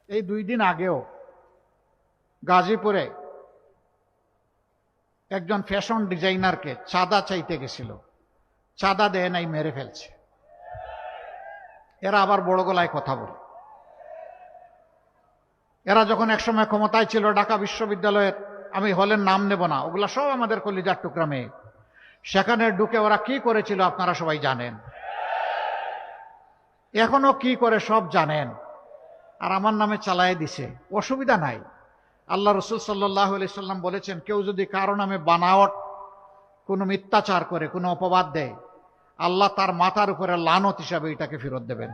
এই 2 দিন আগেও গাজীপুরে একজন ফ্যাশন ডিজাইনারকে চাঁদা চাইতে গেছিল, চাঁদা দেয় নাই, মেরে ফেলছে। এরা আবার বড় গলায় কথা বলে। এরা যখন একসময় ক্ষমতায় ছিল, ঢাকা বিশ্ববিদ্যালয়ের, আমি হলের নাম নেব না, ওগুলা সব আমাদের কলিজার টুকরা মেয়ে, সেখানে ঢুকে ওরা কি করেছিল আপনারা সবাই জানেন, এখনো কি করে সব জানেন। আর আমার নামে চালায় দিছে, অসুবিধা নাই। আল্লাহ রসুল সাল্লাল্লাহু আলাইহি সাল্লাম বলেছেন, কেউ যদি কারো নামে বানাওয়াট কোনো মিথ্যাচার করে, কোনো অপবাদ দেয়, আল্লাহ তার মাথার উপরে লানত হিসাবে এটাকে ফেরত দেবেন।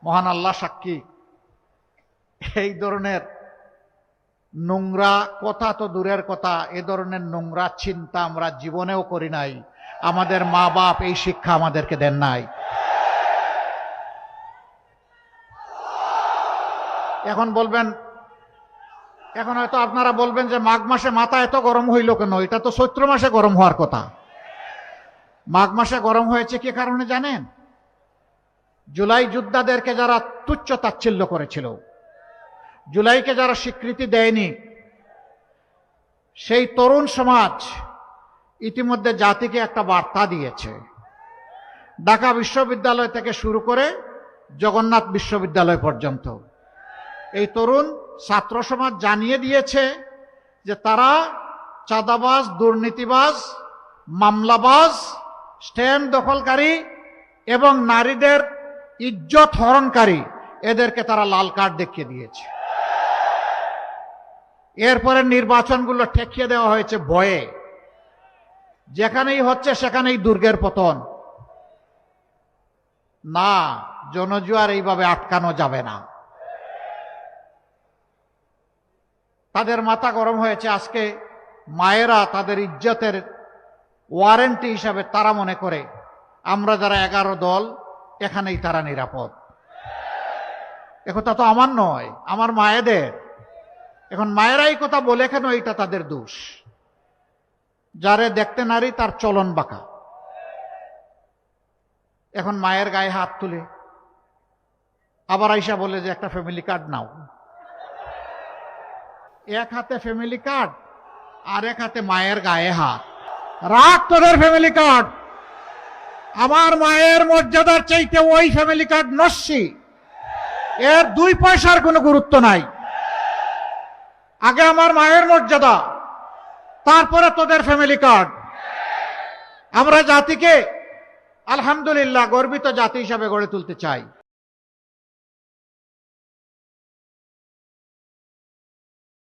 মহান আল্লাহ সাক্ষী, এই ধরনের নোংরা কথা তো দূরের কথা, এ ধরনের নোংরা চিন্তা আমরা জীবনেও করি নাই। আমাদের মা বাপ এই শিক্ষা আমাদেরকে দেন নাই। এখন বলবেন, এখন হয়তো আপনারা বলবেন যে মাঘ মাসে মাথা এত গরম হইল কেন? এটা তো চৈত্র মাসে গরম হওয়ার কথা। মাঘ মাসে গরম হয়েছে কি কারণে জানেন? জুলাই যোদ্ধাদেরকে যারা তুচ্ছ তাচ্ছিল্য করেছিল, জুলাইকে যারা স্বীকৃতি দেয়নি, সেই তরুণ সমাজ ইতিমধ্যে জাতিকে একটা বার্তা দিয়েছে। ঢাকা বিশ্ববিদ্যালয় থেকে শুরু করে জগন্নাথ বিশ্ববিদ্যালয় পর্যন্ত এই তরুণ ছাত্র সমাজ জানিয়ে দিয়েছে যে তারা চাঁদাবাজ, দুর্নীতিবাজ, মামলাবাজ, স্ট্যান্ড দখলকারী এবং নারীদের ইজ্জত হরণকারী, এদেরকে তারা লাল কার্ড দেখিয়ে দিয়েছে। এরপরে নির্বাচনগুলো ঠেকিয়ে দেওয়া হয়েছে ভয়ে। যেখানেই হচ্ছে সেখানেই দুর্গের পতন। না, জনজুয়ার এইভাবে আটকানো যাবে না। তাদের মাথা গরম হয়েছে। আজকে মায়েরা তাদের ইজ্জতের ওয়ারেন্টি হিসাবে তারা মনে করে আমরা যারা 11 দল, এখানেই তারা নিরাপদ। একথা তো আমার নয়, আমার মায়েদের। এখন মায়েরাই কথা বলে কেন? এটা তাদের দোষ। যারে দেখতে নারী তার চলন বাঁকা। এখন মায়ের গায়ে হাত তুলে আবার আইসা বলে যে একটা ফ্যামিলি কার্ড নাও। এক হাতে ফ্যামিলি কার্ড আর এক হাতে মায়ের গায়ে হাত। রাখ তোদের ফ্যামিলি কার্ড। আমার মায়ের মর্যাদার চাইতে ওই ফ্যামিলি কার্ড নস্যি। এর 2 পয়সার কোনো গুরুত্ব নাই। আগে আমার মায়ের মর্যাদা, তারপরে তোদের ফ্যামিলি কার্ড। আমরা জাতিকে আলহামদুলিল্লাহ গর্বিত জাতি হিসাবে গড়ে তুলতে চাই।